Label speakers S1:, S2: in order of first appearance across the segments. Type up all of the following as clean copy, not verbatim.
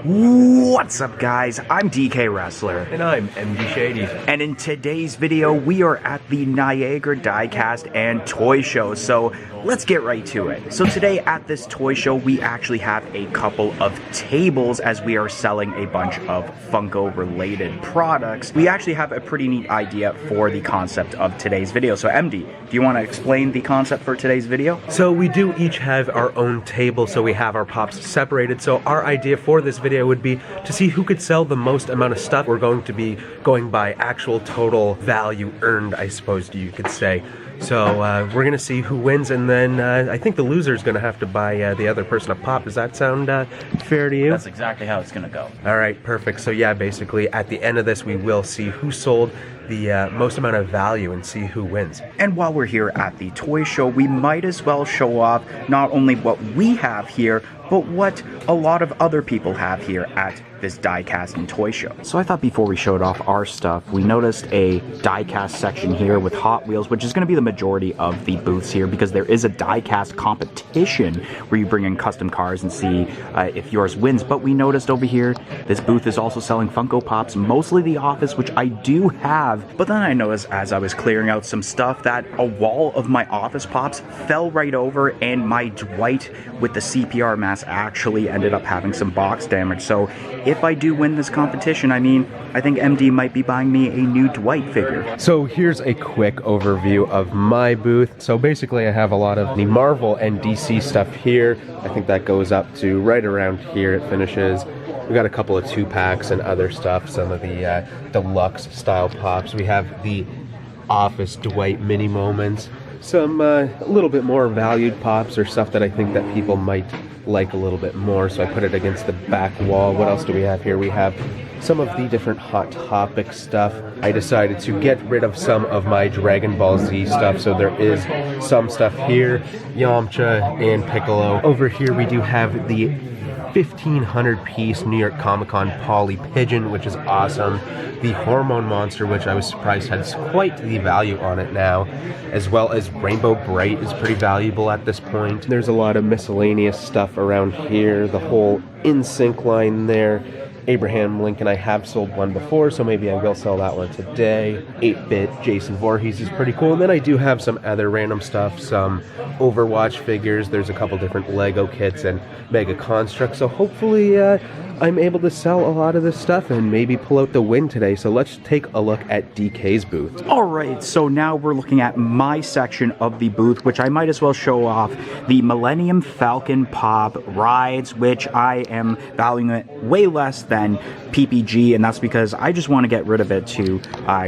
S1: What's up, guys? I'm DK Wrestler.
S2: And I'm MD Shaddy.
S1: And in today's video, we are at the Niagara Diecast and Toy Show. So let's get right to it. So today at this toy show, we actually have a couple of tables as we are selling a bunch of Funko related products. We actually have a pretty neat idea for the concept of today's video. So MD, do you want to explain the concept for today's video?
S2: So we do each have our own table, so we have our pops separated. So our idea for this video would be to see who could sell the most amount of stuff. We're going to be going by actual total value earned, I suppose you could say. So we're going to see who wins, and then I think the loser is going to have to buy the other person a pop. Does that sound fair to you?
S1: That's exactly how it's going to go.
S2: All right, perfect. So yeah, basically at the end of this, we will see who sold the most amount of value and see who wins.
S1: And while we're here at the toy show, we might as well show off not only what we have here, but what a lot of other people have here at this diecast and toy show. So I thought before we showed off our stuff, we noticed a diecast section here with Hot Wheels, which is going to be the majority of the booths here because there is a diecast competition where you bring in custom cars and see if yours wins. But we noticed over here, this booth is also selling Funko Pops, mostly the Office, which I do have. But then I noticed as I was clearing out some stuff that a wall of my Office Pops fell right over, and my Dwight with the CPR mask actually ended up having some box damage. So if I do win this competition, I mean, I think MD might be buying me a new Dwight figure.
S2: So here's a quick overview of my booth. So basically I have a lot of the Marvel and DC stuff here. I think that goes up to right around here. It finishes. We got a couple of 2-packs and other stuff, some of the deluxe style pops. We have the Office Dwight mini moments, some a little bit more valued pops or stuff that I think that people might like a little bit more, so I put it against the back wall. What else do we have here? We have some of the different Hot Topic stuff. I decided to get rid of some of my Dragon Ball Z stuff, so there is some stuff here, Yamcha and Piccolo. Over here we do have the 1,500 piece New York Comic Con Polly Pigeon, which is awesome. The Hormone Monster, which I was surprised has quite the value on it now, as well as Rainbow Bright is pretty valuable at this point. There's a lot of miscellaneous stuff around here, the whole InSync line there. Abraham Lincoln, I have sold one before, so maybe I will sell that one today. 8-bit Jason Voorhees is pretty cool. And then I do have some other random stuff, some Overwatch figures. There's a couple different Lego kits and Mega Constructs. So hopefully I'm able to sell a lot of this stuff and maybe pull out the win today. So let's take a look at DK's booth.
S1: Alright, so now we're looking at my section of the booth, which I might as well show off the Millennium Falcon Pop Rides, which I am valuing it way less than PPG, and that's because I just want to get rid of it to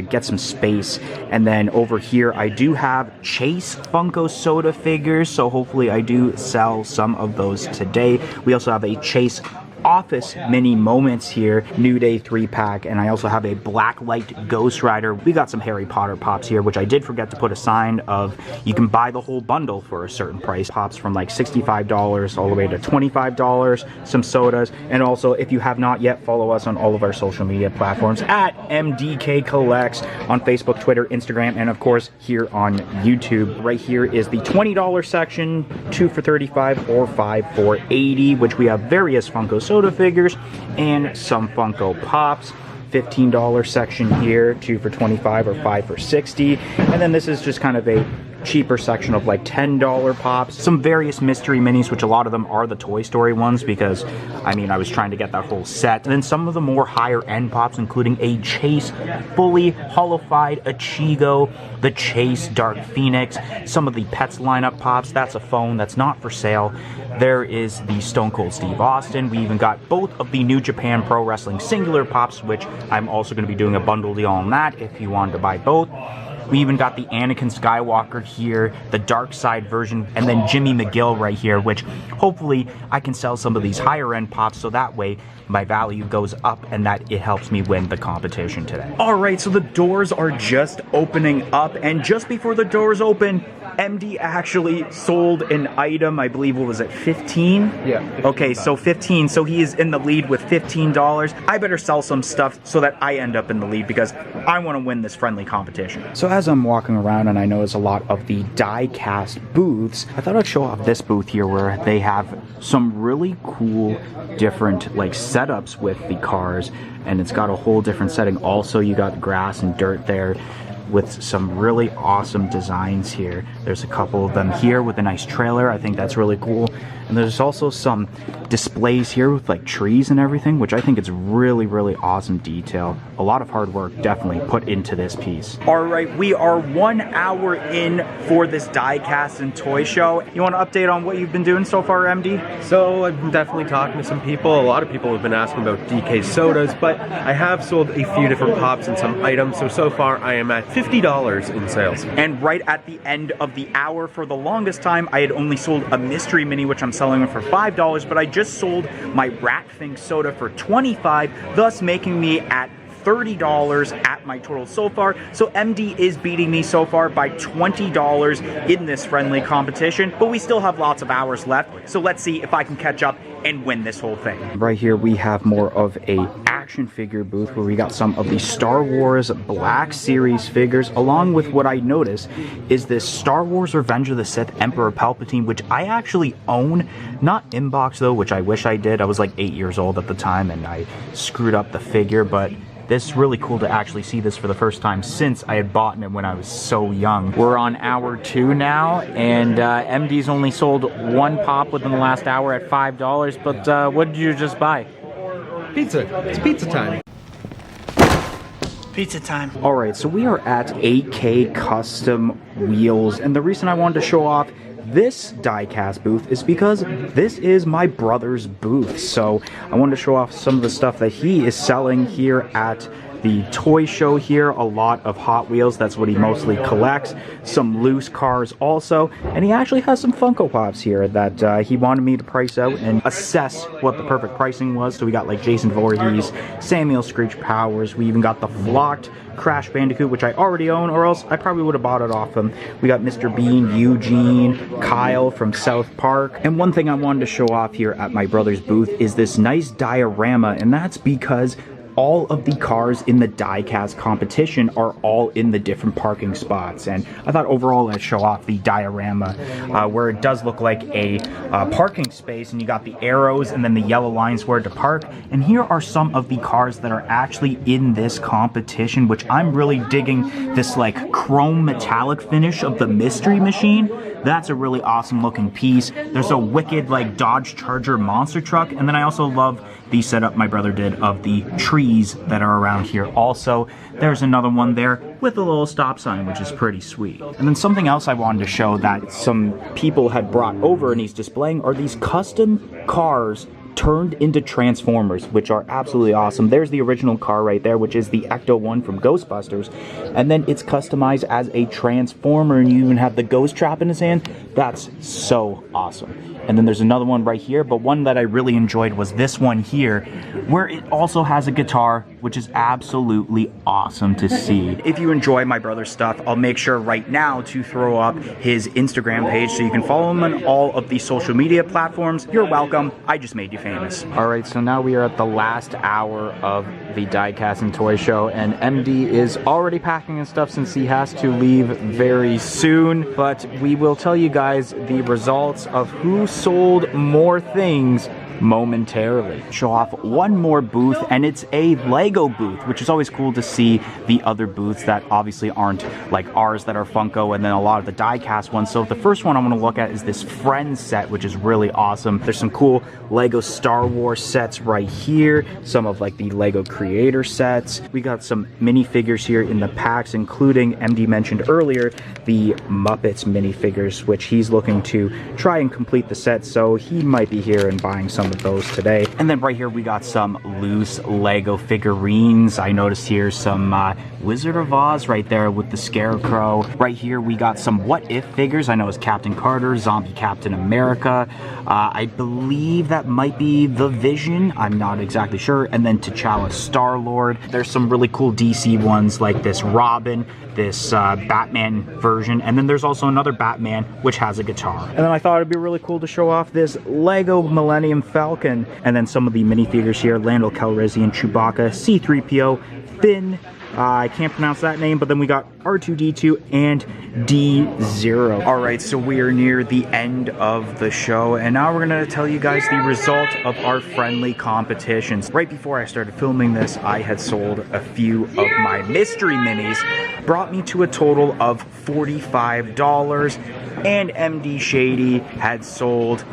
S1: get some space. And then over here I do have Chase Funko Soda figures, so hopefully I do sell some of those today. We also have a Chase Office Mini Moments here, New Day 3-pack, and I also have a Blacklight Ghost Rider. We got some Harry Potter pops here, which I did forget to put a sign of. You can buy the whole bundle for a certain price. Pops from like $65 all the way to $25, some sodas, and also if you have not yet, follow us on all of our social media platforms at MDK Collects on Facebook, Twitter, Instagram, and of course here on YouTube. Right here is the $20 section, 2 for $35 or 5 for $80, which we have various Funko Soda figures and some Funko Pops. $15 section here, 2 for $25 or 5 for $60. And then this is just kind of a cheaper section of like $10 pops. Some various mystery minis, which a lot of them are the Toy Story ones because, I mean, I was trying to get that whole set. And then some of the more higher end pops, including a Chase fully holofied Ichigo, the Chase Dark Phoenix, some of the Pets lineup pops. That's a phone that's not for sale. There is the Stone Cold Steve Austin. We even got both of the New Japan Pro Wrestling Singular Pops, which I'm also going to be doing a bundle deal on that if you wanted to buy both. We even got the Anakin Skywalker here, the Dark Side version, and then Jimmy McGill right here, which hopefully I can sell some of these higher end pops so that way my value goes up and that it helps me win the competition today. Alright, so the doors are just opening up, and just before the doors open, MD actually sold an item, I believe, what was it, 15?
S2: Yeah. 15
S1: okay,
S2: bucks.
S1: so 15. So he is in the lead with $15. I better sell some stuff so that I end up in the lead because I want to win this friendly competition. So as I'm walking around and I notice a lot of the die-cast booths, I thought I'd show off this booth here where they have some really cool different like setups with the cars, and it's got a whole different setting. Also, you got grass and dirt there with some really awesome designs here. There's a couple of them here with a nice trailer. I think that's really cool. And there's also some displays here with like trees and everything, which I think is really, really awesome detail. A lot of hard work definitely put into this piece. All right, we are 1 hour in for this die-cast and toy show. You want to update on what you've been doing so far, MD?
S2: So I've been definitely talking to some people. A lot of people have been asking about DK sodas, but I have sold a few different pops and some items. So far I am at $50 in sales.
S1: And right at the end of the hour, for the longest time, I had only sold a mystery mini, which I'm selling it for $5, but I just sold my Rat Think soda for $25, thus making me at $30 at my total so far. So MD is beating me so far by $20 in this friendly competition, but we still have lots of hours left. So let's see if I can catch up and win this whole thing. Right here we have more of a action figure booth where we got some of the Star Wars Black Series figures, along with what I noticed is this Star Wars Revenge of the Sith Emperor Palpatine, which I actually own, not in box though, which I wish I did. I was like 8 years old at the time and I screwed up the figure, but this is really cool to actually see this for the first time since I had bought it when I was so young. We're on hour 2 now, and MD's only sold 1 pop within the last hour at $5, but what did you just buy?
S2: Pizza. It's pizza time.
S3: Pizza time.
S1: Alright, so we are at 8K Custom Wheels, and the reason I wanted to show off this die-cast booth is because this is my brother's booth. So I wanted to show off some of the stuff that he is selling here at the toy show here. A lot of Hot Wheels, that's what he mostly collects. Some loose cars also, and he actually has some Funko Pops here that he wanted me to price out and assess what the perfect pricing was. So we got like Jason Voorhees, Samuel Screech Powers, we even got the flocked Crash Bandicoot, which I already own, or else I probably would have bought it off him. We got Mr. Bean, Eugene, Kyle from South Park. And one thing I wanted to show off here at my brother's booth is this nice diorama, and that's because all of the cars in the die-cast competition are all in the different parking spots, and I thought overall I'd show off the diorama where it does look like a parking space, and you got the arrows and then the yellow lines where to park. And here are some of the cars that are actually in this competition, which I'm really digging this like chrome metallic finish of the mystery machine. That's a really awesome looking piece. There's a wicked like Dodge Charger monster truck, and then I also love the setup my brother did of the trees that are around here. Also, there's another one there with a little stop sign, which is pretty sweet. And then something else I wanted to show that some people had brought over and he's displaying are these custom cars turned into Transformers, which are absolutely awesome. There's the original car right there, which is the Ecto-1 from Ghostbusters, and then it's customized as a Transformer, and you even have the ghost trap in his hand. That's so awesome. And then there's another one right here, but one that I really enjoyed was this one here, where it also has a guitar, which is absolutely awesome to see. If you enjoy my brother's stuff, I'll make sure right now to throw up his Instagram page so you can follow him on all of the social media platforms. You're welcome. I just made you famous. All right, so now we are at the last hour of the Die-Cast and Toy Show, and MD is already packing his stuff since he has to leave very soon, but we will tell you guys the results of who sold more things momentarily. Show off one more booth, and it's a Lego booth, which is always cool to see the other booths that obviously aren't like ours that are Funko, and then a lot of the die-cast ones. So the first one I'm going to look at is this Friends set, which is really awesome. There's some cool Lego Star Wars sets right here, some of like the Lego Creator sets. We got some minifigures here in the packs, including MD mentioned earlier the Muppets minifigures, which he's looking to try and complete the set, so he might be here and buying some some of those today. And then right here we got some loose Lego figurines. I noticed here some Wizard of Oz right there with the Scarecrow. Right here we got some What If figures. I know it's Captain Carter, Zombie Captain America. I believe that might be the Vision. I'm not exactly sure. And then T'Challa Star-Lord. There's some really cool DC ones like this Robin, this Batman version, and then there's also another Batman which has a guitar. And then I thought it'd be really cool to show off this Lego Millennium Falcon, and then some of the minifigures here: Lando Calrissian, Chewbacca, C-3PO, Finn, I can't pronounce that name, but then we got R2-D2 and D0. Alright, so we are near the end of the show, and now we're going to tell you guys the result of our friendly competitions. Right before I started filming this, I had sold a few of my mystery minis, brought me to a total of $45, and MD Shaddy had sold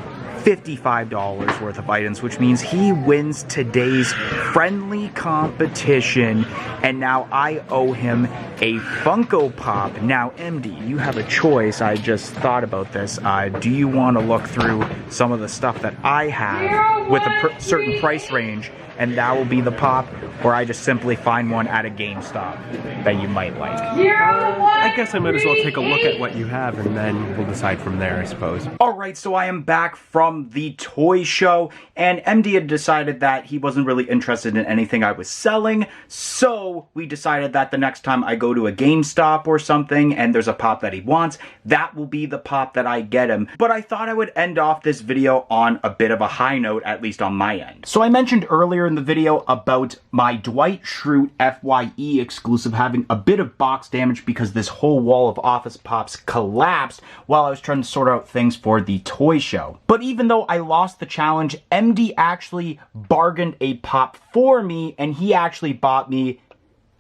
S1: $55 worth of items, which means he wins today's friendly competition, and now I owe him a Funko Pop. Now, MD, you have a choice. I just thought about this. Do you want to look through some of the stuff that I have with a certain price range, and that will be the pop, or I just simply find one at a GameStop that you might like?
S2: I guess I might as well take a look at what you have, and then we'll decide from there, I suppose.
S1: Alright, so I am back from the toy show, and MD had decided that he wasn't really interested in anything I was selling, so we decided that the next time I go to a GameStop or something and there's a pop that he wants, that will be the pop that I get him. But I thought I would end off this video on a bit of a high note, at least on my end. So I mentioned earlier in the video about my Dwight Schrute FYE exclusive having a bit of box damage because this whole wall of Office Pops collapsed while I was trying to sort out things for the toy show. But even though I lost the challenge, MD actually bargained a pop for me, and he actually bought me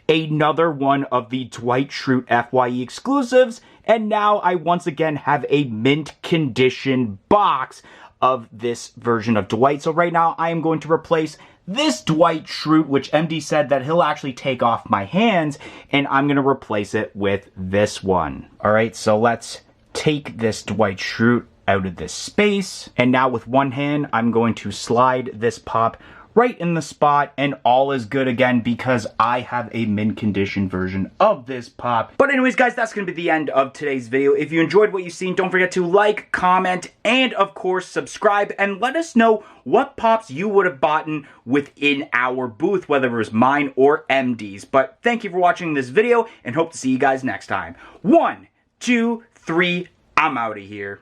S1: another one of the Dwight Schrute FYE exclusives, and now I once again have a mint condition box of this version of Dwight. So right now I am going to replace this Dwight Schrute, which MD said that he'll actually take off my hands, and I'm going to replace it with this one. Alright, so let's take this Dwight Schrute out of this space, and now with one hand I'm going to slide this pop right in the spot, and all is good again because I have a mint condition version of this pop. But anyways, guys, that's going to be the end of today's video. If you enjoyed what you've seen, don't forget to like, comment, and of course subscribe, and let us know what pops you would have bought within our booth, whether it was mine or MD's. But thank you for watching this video, and hope to see you guys next time. 1, 2, 3, I'm out of here.